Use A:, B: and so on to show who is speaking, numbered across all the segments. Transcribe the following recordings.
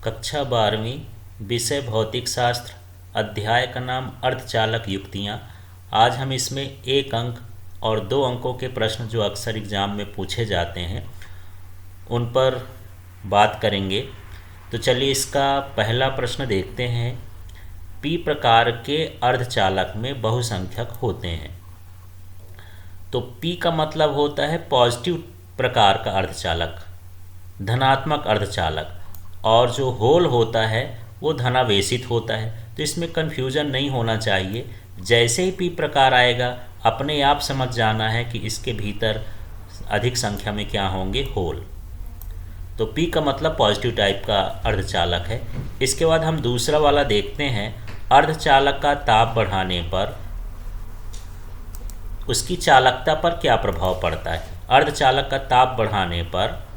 A: कक्षा 12वीं, विषय भौतिक शास्त्र, अध्याय का नाम अर्धचालक युक्तियाँ। आज हम इसमें 1 अंक और 2 अंकों के प्रश्न जो अक्सर एग्ज़ाम में पूछे जाते हैं उन पर बात करेंगे। तो चलिए इसका पहला प्रश्न देखते हैं। पी प्रकार के अर्धचालक में बहुसंख्यक होते हैं। तो पी का मतलब होता है पॉजिटिव प्रकार का अर्धचालक, धनात्मक अर्धचालक, और जो होल होता है वो धनावेशित होता है। तो इसमें कन्फ्यूज़न नहीं होना चाहिए। जैसे ही पी प्रकार आएगा अपने आप समझ जाना है कि इसके भीतर अधिक संख्या में क्या होंगे, होल। तो पी का मतलब पॉजिटिव टाइप का अर्धचालक है। इसके बाद हम दूसरा वाला देखते हैं। अर्धचालक का ताप बढ़ाने पर उसकी चालकता पर क्या प्रभाव पड़ता है। अर्धचालक का ताप बढ़ाने पर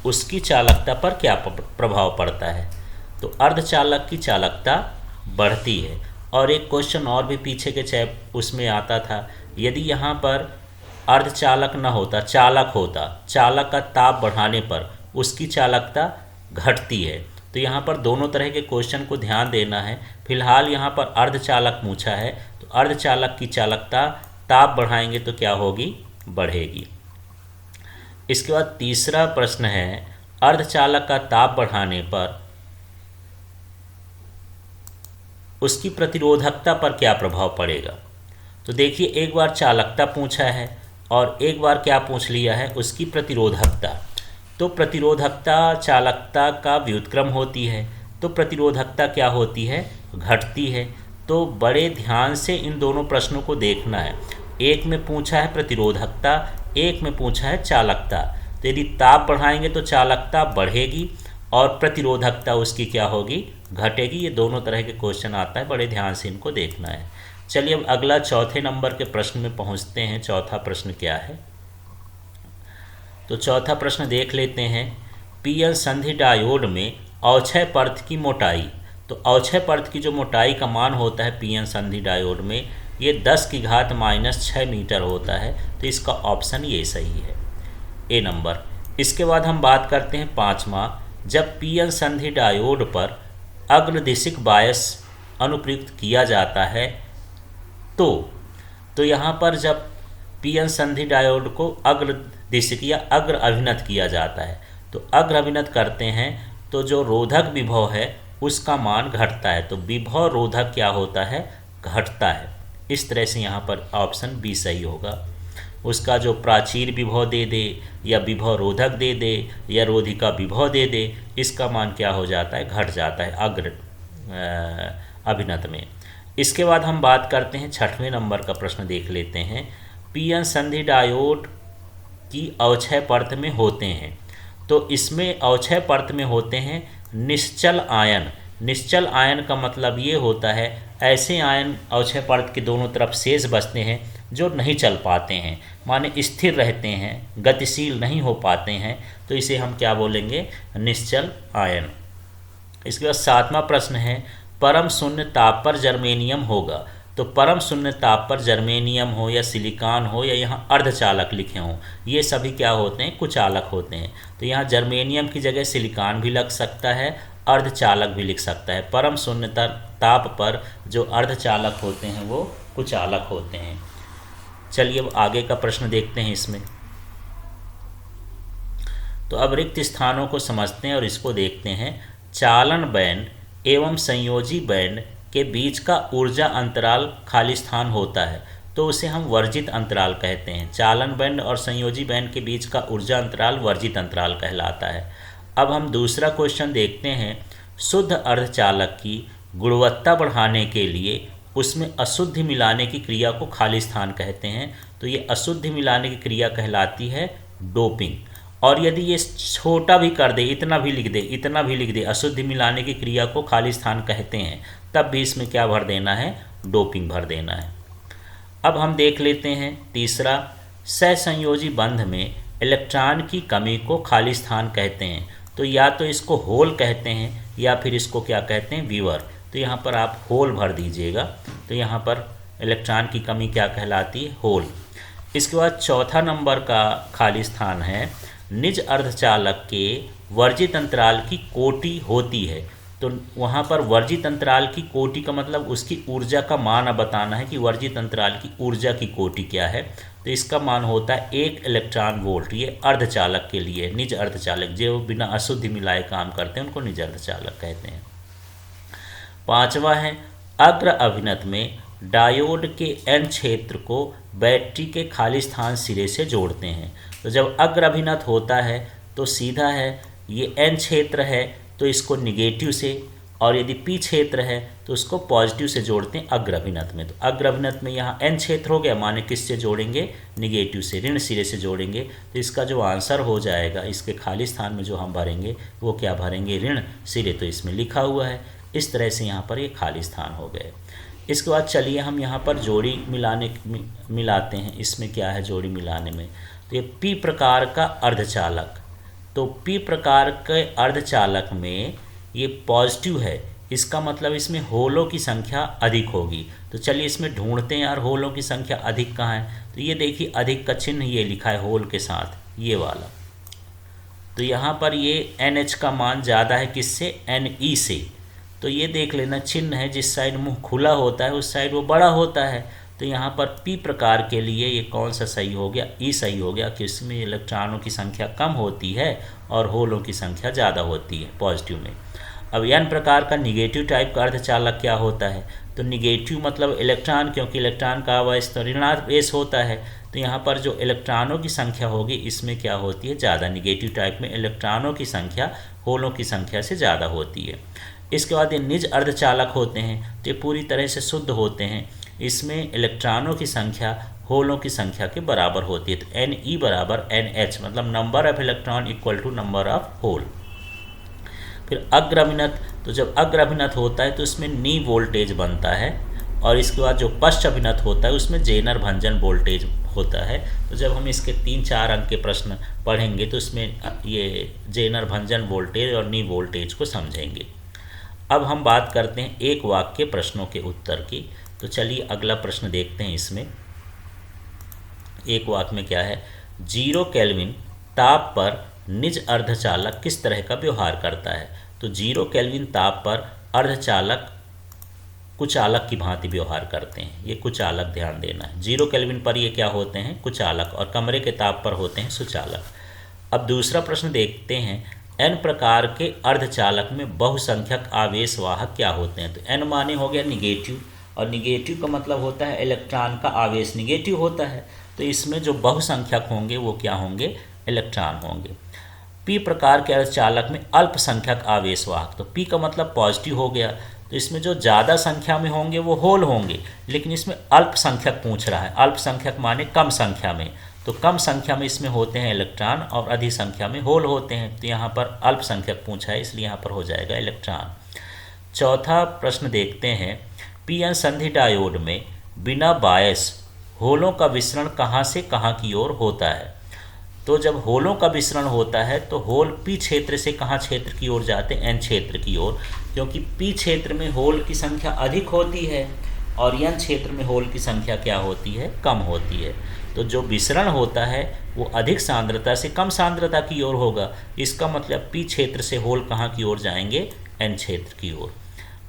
A: उसकी चालकता पर क्या प्रभाव पड़ता है। तो अर्धचालक की चालकता बढ़ती है। और एक क्वेश्चन और भी पीछे के उसमें आता था, यदि यहाँ पर अर्धचालक न होता, चालक होता, चालक का ताप बढ़ाने पर उसकी चालकता घटती है। तो यहाँ पर दोनों तरह के क्वेश्चन को ध्यान देना है। फिलहाल यहाँ पर अर्धचालक पूछा है, तो अर्धचालक की चालकता ताप बढ़ाएंगे तो क्या होगी, बढ़ेगी। इसके बाद तीसरा प्रश्न है, अर्धचालक का ताप बढ़ाने पर उसकी प्रतिरोधकता पर क्या प्रभाव पड़ेगा। तो देखिए, एक बार चालकता पूछा है और एक बार क्या पूछ लिया है, उसकी प्रतिरोधकता। तो प्रतिरोधकता चालकता का व्युत्क्रम होती है, तो प्रतिरोधकता क्या होती है, घटती है। तो बड़े ध्यान से इन दोनों प्रश्नों को देखना है। एक में पूछा है प्रतिरोधकता, एक में पूछा है चालकता। तो यदि ताप बढ़ाएंगे तो चालकता बढ़ेगी और प्रतिरोधकता उसकी क्या होगी, घटेगी। ये दोनों तरह के क्वेश्चन आता है, बड़े ध्यान से इनको देखना है। चलिए अब अगला चौथे नंबर के प्रश्न में पहुंचते हैं। चौथा प्रश्न क्या है, तो चौथा प्रश्न देख लेते हैं। पीएन संधि डायोड में अवक्षय परत की मोटाई। तो अवक्षय परत की जो मोटाई का मान होता है पीएन संधि डायोड में, ये 10⁻⁻6 मीटर होता है। तो इसका ऑप्शन ये सही है, ए नंबर। इसके बाद हम बात करते हैं पाँचवा। जब पीएन संधि डायोड पर अग्रदिशिक बायस अनुप्रयुक्त किया जाता है तो यहाँ पर जब पीएन संधि डायोड को अग्रदिशिक या अग्र अभिनत किया जाता है, तो अग्र अभिनत करते हैं तो जो रोधक विभव है उसका मान घटता है। तो विभव रोधक क्या होता है, घटता है। इस तरह से यहाँ पर ऑप्शन बी सही होगा। उसका जो प्राचीर विभव दे दे या विभव रोधक दे दे या रोधिका विभव दे दे, इसका मान क्या हो जाता है, घट जाता है अग्र अभिनत में। इसके बाद हम बात करते हैं छठवें नंबर का प्रश्न देख लेते हैं। पीएन संधि डायोड की अवक्षय परत में होते हैं। तो इसमें अवक्षय परत में होते हैं निश्चल आयन। निश्चल आयन का मतलब ये होता है ऐसे आयन अवक्षय परत के दोनों तरफ शेष बचते हैं जो नहीं चल पाते हैं, माने स्थिर रहते हैं, गतिशील नहीं हो पाते हैं। तो इसे हम क्या बोलेंगे, निश्चल आयन। इसके बाद सातवां प्रश्न है, परम शून्य ताप पर जर्मेनियम होगा। तो परम शून्य ताप पर जर्मेनियम हो या सिलिकॉन हो या यहाँ अर्धचालक लिखे हों, ये सभी क्या होते हैं, कुचालक होते हैं। तो यहाँ जर्मेनियम की जगह सिलिकॉन भी लग सकता है, अर्धचालक भी लिख सकता है। परम शून्य ताप पर जो अर्धचालक होते हैं वो कुचालक होते हैं। चलिए अब आगे का प्रश्न देखते हैं इसमें। तो अब रिक्त स्थानों को समझते हैं और इसको देखते हैं। चालन बैंड एवं संयोजी बैंड के बीच का ऊर्जा अंतराल खाली स्थान होता है, तो उसे हम वर्जित अंतराल कहते हैं। चालन बैंड और संयोजी बैंड के बीच का ऊर्जा अंतराल वर्जित अंतराल कहलाता है। अब हम दूसरा क्वेश्चन देखते हैं। शुद्ध अर्धचालक की गुणवत्ता बढ़ाने के लिए उसमें अशुद्धि मिलाने की क्रिया को खाली स्थान कहते हैं। तो ये अशुद्धि मिलाने की क्रिया कहलाती है डोपिंग। और यदि ये छोटा भी कर दे, इतना भी लिख दे, इतना भी लिख दे, अशुद्धि मिलाने की क्रिया को खाली स्थान कहते हैं, तब भी इसमें क्या भर देना है, डोपिंग भर देना है। अब हम देख लेते हैं तीसरा। सहसंयोजी बंध में इलेक्ट्रॉन की कमी को खाली स्थान कहते हैं। तो या तो इसको होल कहते हैं या फिर इसको क्या कहते हैं, वीवर। तो यहाँ पर आप होल भर दीजिएगा। तो यहाँ पर इलेक्ट्रॉन की कमी क्या कहलाती है, होल। इसके बाद चौथा नंबर का खाली स्थान है निज अर्धचालक के वर्जित अंतराल की कोटि होती है। तो वहाँ पर वर्जित अंतराल की कोटि का मतलब उसकी ऊर्जा का मान अब बताना है कि वर्जित अंतराल की ऊर्जा की कोटि क्या है। तो इसका मान होता है 1 इलेक्ट्रॉन वोल्ट। ये अर्धचालक के लिए, निज अर्धचालक जो बिना अशुद्धि मिलाए काम करते हैं उनको निज अर्धचालक कहते हैं। पांचवा है, अग्र अभिनत में डायोड के N क्षेत्र को बैटरी के खाली स्थान सिरे से जोड़ते हैं। तो जब अग्र अभिनत होता है तो सीधा है, ये N क्षेत्र है तो इसको निगेटिव से, और यदि P क्षेत्र है तो उसको पॉजिटिव से जोड़ते हैं अग्र अभिनत में। तो अग्र अभिनत में यहाँ N क्षेत्र हो गया, माने किससे जोड़ेंगे, निगेटिव से, ऋण सिरे से जोड़ेंगे। तो इसका जो आंसर हो जाएगा, इसके खाली स्थान में जो हम भरेंगे वो क्या भरेंगे, ऋण सिरे। तो इसमें लिखा हुआ है, इस तरह से यहाँ पर ये खाली स्थान हो गए। इसके बाद चलिए हम यहाँ पर जोड़ी मिलाते हैं। इसमें क्या है जोड़ी मिलाने में, तो ये P प्रकार का अर्धचालक, तो P प्रकार के अर्धचालक में ये पॉजिटिव है, इसका मतलब इसमें होलों की संख्या अधिक होगी। तो चलिए इसमें ढूंढते हैं यार होलों की संख्या अधिक कहाँ है। तो ये देखिए अधिक का चिन्ह ये लिखा है होल के साथ, ये वाला। तो यहाँ पर ये NH का मान ज़्यादा है किससे, Ne से। तो ये देख लेना चिन्ह है, जिस साइड मुंह खुला होता है उस साइड वो बड़ा होता है। तो यहाँ पर P प्रकार के लिए ये कौन सा सही हो गया, E सही हो गया, कि इसमें इलेक्ट्रॉनों की संख्या कम होती है और होलों की संख्या ज़्यादा होती है पॉजिटिव में। अब N प्रकार का निगेटिव टाइप का अर्धचालक क्या होता है, तो निगेटिव मतलब इलेक्ट्रॉन, क्योंकि इलेक्ट्रॉन का अवस्था ऋणावेश होता है। तो यहाँ पर जो इलेक्ट्रॉनों की संख्या होगी इसमें क्या होती है, ज़्यादा। निगेटिव टाइप में इलेक्ट्रॉनों की संख्या होलों की संख्या से ज़्यादा होती है। इसके बाद ये निज अर्धचालक होते हैं, तो ये पूरी तरह से शुद्ध होते हैं। इसमें इलेक्ट्रॉनों की संख्या होलों की संख्या के बराबर होती है। तो Ne बराबर NH, मतलब number of electron equal to number of hole. फिर अग्र अभिनत, तो जब अग्र अभिनत होता है तो उसमें नी वोल्टेज बनता है, और इसके बाद जो पश्च अभिनत होता है उसमें जेनर भंजन वोल्टेज होता है। तो जब हम इसके 3-4 अंक के प्रश्न पढ़ेंगे तो इसमें ये जेनर भंजन वोल्टेज और नी वोल्टेज को समझेंगे। अब हम बात करते हैं एक वाक्य प्रश्नों के उत्तर की। तो चलिए अगला प्रश्न देखते हैं। इसमें एक वाक्य में क्या है, 0 केल्विन ताप पर निज अर्धचालक किस तरह का व्यवहार करता है। तो 0 केल्विन ताप पर अर्धचालक कुचालक की भांति व्यवहार करते हैं। ये कुचालक ध्यान देना है, 0 केल्विन पर ये क्या होते हैं, कुचालक, और कमरे के ताप पर होते हैं सुचालक। अब दूसरा प्रश्न देखते हैं, N प्रकार के अर्धचालक में बहुसंख्यक आवेश वाहक क्या होते हैं। तो N माने हो गया निगेटिव, और निगेटिव का मतलब होता है इलेक्ट्रॉन का आवेश निगेटिव होता है। तो इसमें जो बहुसंख्यक होंगे वो क्या होंगे, इलेक्ट्रॉन होंगे। P प्रकार के अर्धचालक में अल्पसंख्यक आवेश वाहक, तो P का मतलब पॉजिटिव हो गया। तो इसमें जो ज़्यादा संख्या में होंगे वो होल होंगे, लेकिन इसमें अल्पसंख्यक पूछ रहा है। अल्पसंख्यक माने कम संख्या में, तो कम संख्या में इसमें होते हैं इलेक्ट्रॉन और अधिक संख्या में होल होते हैं। तो यहाँ पर अल्पसंख्यक पूछा है, इसलिए यहाँ पर हो जाएगा इलेक्ट्रॉन। चौथा प्रश्न देखते हैं, पीएन संधि डायोड में बिना बायस होलों का विसरण कहाँ से कहाँ की ओर होता है। तो जब होलों का विसरण होता है तो होल पी क्षेत्र से कहाँ क्षेत्र की ओर जाते हैं, एन क्षेत्र की ओर, क्योंकि पी क्षेत्र में होल की संख्या अधिक होती है और एन क्षेत्र में होल की संख्या क्या होती है, कम होती है। तो जो विसरण होता है वो अधिक सांद्रता से कम सांद्रता की ओर होगा। इसका मतलब पी क्षेत्र से होल कहाँ की ओर जाएंगे, एन क्षेत्र की ओर।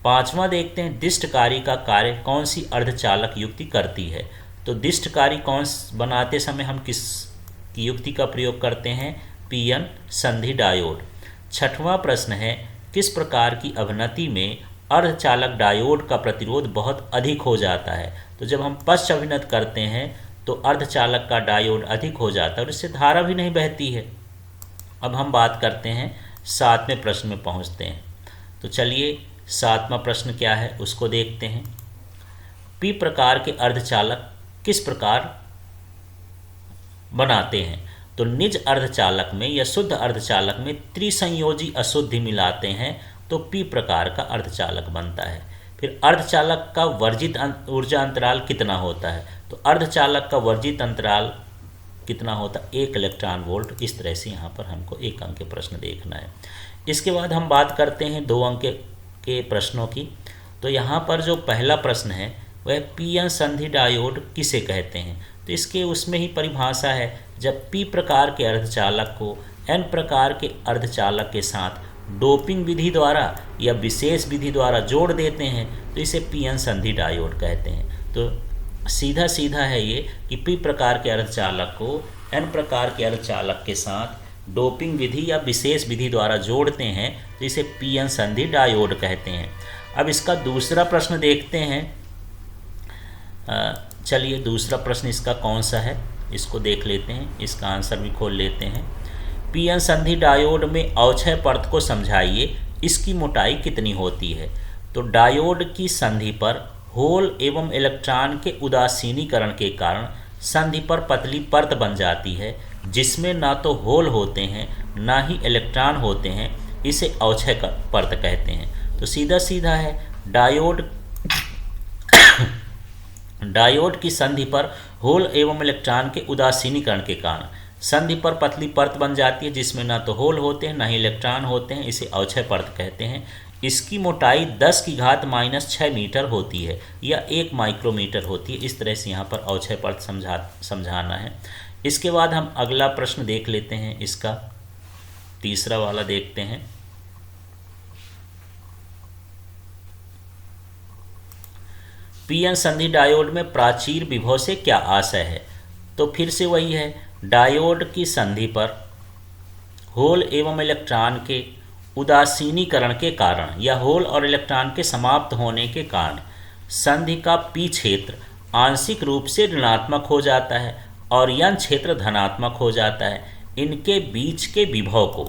A: पांचवा देखते हैं, दिष्टकारी का कार्य कौन सी अर्धचालक युक्ति करती है। तो दिष्टकारी कौन बनाते समय हम किस की युक्ति का प्रयोग करते हैं, पीएन संधि डायोड। छठवां प्रश्न है, किस प्रकार की अवनति में अर्धचालक डायोड का प्रतिरोध बहुत अधिक हो जाता है। तो जब हम पश्च अभिनत करते हैं तो अर्धचालक का डायोड अधिक हो जाता है और इससे धारा भी नहीं बहती है। अब हम बात करते हैं, सातवें प्रश्न में पहुंचते हैं। तो चलिए सातवां प्रश्न क्या है उसको देखते हैं। पी प्रकार के अर्धचालक किस प्रकार बनाते हैं। तो निज अर्धचालक में या शुद्ध अर्धचालक में त्रिसंयोजी अशुद्धि मिलाते हैं तो पी प्रकार का अर्धचालक बनता है। फिर अर्धचालक का वर्जित ऊर्जा अंतराल कितना होता है। तो अर्धचालक का वर्जित अंतराल कितना होता है, 1 इलेक्ट्रॉन वोल्ट। इस तरह से यहाँ पर हमको 1 अंक के प्रश्न देखना है। इसके बाद हम बात करते हैं 2 अंक के प्रश्नों की। तो यहाँ पर जो पहला प्रश्न है वह पीएन संधि डायोड किसे कहते हैं। तो इसके उसमें ही परिभाषा है, जब पी प्रकार के अर्धचालक को n प्रकार के अर्धचालक के साथ डोपिंग विधि द्वारा या विशेष विधि द्वारा जोड़ देते हैं तो इसे पीएन संधि डायोड कहते हैं। तो सीधा सीधा है ये कि पी प्रकार के अर्धचालक को n प्रकार के अर्धचालक के साथ डोपिंग विधि या विशेष विधि द्वारा जोड़ते हैं तो इसे पीएन संधि डायोड कहते हैं। अब इसका दूसरा प्रश्न देखते हैं। चलिए दूसरा प्रश्न इसका कौन सा है इसको देख लेते हैं, इसका आंसर भी खोल लेते हैं। पीएन संधि डायोड में अवक्षय परत को समझाइए, इसकी मोटाई कितनी होती है। तो डायोड की संधि पर होल एवं इलेक्ट्रॉन के उदासीनीकरण के कारण संधि पर पतली परत बन जाती है जिसमें ना तो होल होते हैं ना ही इलेक्ट्रॉन होते हैं, इसे अवक्षय परत कहते हैं। तो सीधा सीधा है डायोड की संधि पर होल एवं इलेक्ट्रॉन के उदासीनीकरण के कारण संधि पर पतली परत बन जाती है जिसमें ना तो होल होते हैं ना ही इलेक्ट्रॉन होते हैं, इसे अवक्षय परत कहते हैं। इसकी मोटाई 10⁻⁻⁶ मीटर होती है या 1 माइक्रोमीटर होती है। इस तरह से यहाँ पर अवक्षय परत समझाना है। इसके बाद हम अगला प्रश्न देख लेते हैं, इसका तीसरा वाला देखते हैं। पीएन संधि डायोड में प्राचीर विभव से क्या आशय है। तो फिर से वही है, डायोड की संधि पर होल एवं इलेक्ट्रॉन के उदासीनीकरण के कारण या होल और इलेक्ट्रॉन के समाप्त होने के कारण संधि का पी क्षेत्र आंशिक रूप से ऋणात्मक हो जाता है और यन क्षेत्र धनात्मक हो जाता है। इनके बीच के विभव को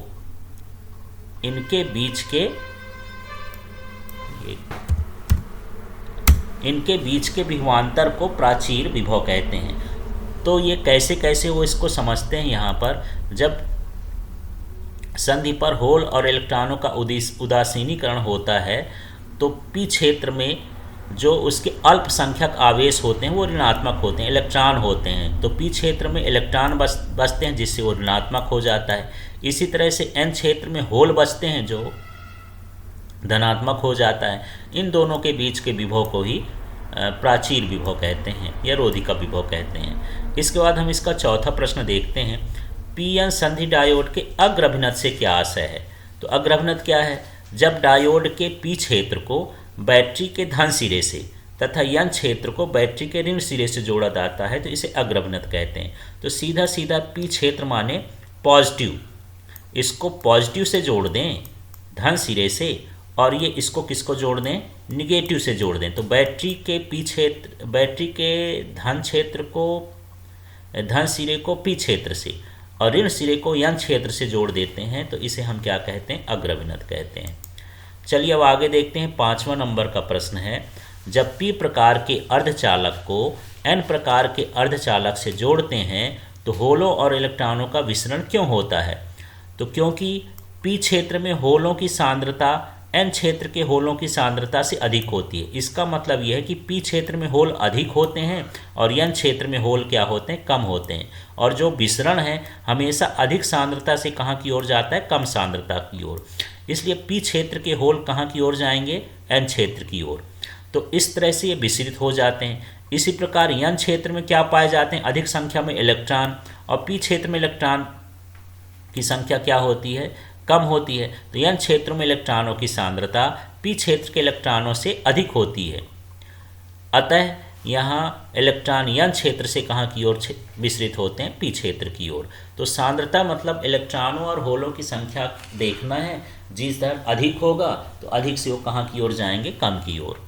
A: विभवांतर को प्राचीर विभव कहते हैं। तो ये कैसे कैसे वो इसको समझते हैं। यहाँ पर जब संधि पर होल और इलेक्ट्रॉनों का उदासीनीकरण होता है तो पी क्षेत्र में जो उसके अल्पसंख्यक आवेश होते हैं वो ऋणात्मक होते हैं, इलेक्ट्रॉन होते हैं। तो पी क्षेत्र में इलेक्ट्रॉन बचते हैं जिससे वो ऋणात्मक हो जाता है। इसी तरह से एन क्षेत्र में होल बचते हैं जो धनात्मक हो जाता है। इन दोनों के बीच के विभव को ही प्राचीर विभव कहते हैं या रोधिका विभव कहते हैं। इसके बाद हम इसका चौथा प्रश्न देखते हैं। पीएन संधि डायोड के अग्र अभिनत से क्या आशय है। तो अग्र अभिनत क्या है, जब डायोड के पी क्षेत्र को बैटरी के धन सिरे से तथा यन क्षेत्र को बैटरी के ऋण सिरे से जोड़ा जाता है तो इसे अग्र अभिनत कहते हैं। तो सीधा सीधा पी क्षेत्र माने पॉजिटिव, इसको पॉजिटिव से जोड़ दें धन सिरे से और ये इसको किसको जोड़ दें, निगेटिव से जोड़ दें। तो बैटरी के पी क्षेत्र, बैटरी के धन क्षेत्र को, धन सिरे को पी क्षेत्र से और ऋण सिरे को यन क्षेत्र से जोड़ देते हैं तो इसे हम क्या कहते हैं, अग्र अभिनत कहते हैं। चलिए अब आगे देखते हैं। 5वां नंबर का प्रश्न है, जब पी प्रकार के अर्धचालक को एन प्रकार के अर्धचालक से जोड़ते हैं तो होलों और इलेक्ट्रॉनों का विसरण क्यों होता है। तो क्योंकि पी क्षेत्र में होलों की सांद्रता एन क्षेत्र के होलों की सांद्रता से अधिक होती है। इसका मतलब यह है कि पी क्षेत्र में होल अधिक होते हैं और एन क्षेत्र में होल क्या होते हैं, कम होते हैं। और जो विसरण है हमेशा अधिक सांद्रता से कहाँ की ओर जाता है, कम सांद्रता की ओर। इसलिए पी क्षेत्र के होल कहाँ की ओर जाएंगे, एन क्षेत्र की ओर। तो इस तरह से ये विसरित हो जाते हैं। इसी प्रकार एन क्षेत्र में क्या पाए जाते हैं, अधिक संख्या में इलेक्ट्रॉन, और पी क्षेत्र में इलेक्ट्रॉन की संख्या क्या होती है, कम होती है। तो एन क्षेत्रों में इलेक्ट्रॉनों की सांद्रता पी क्षेत्र के इलेक्ट्रॉनों से अधिक होती है। अतः यहाँ इलेक्ट्रॉन एन क्षेत्र से कहाँ की ओर विसरित होते हैं, पी क्षेत्र की ओर। तो सांद्रता मतलब इलेक्ट्रॉनों और होलों की संख्या देखना है, जिस दर अधिक होगा तो अधिक से वो कहाँ की ओर जाएंगे, कम की ओर।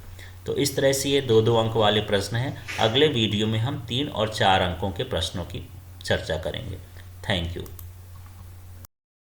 A: तो इस तरह से ये 2-2 अंक वाले प्रश्न हैं। अगले वीडियो में हम 3 और 4 अंकों के प्रश्नों की चर्चा करेंगे। Thank you.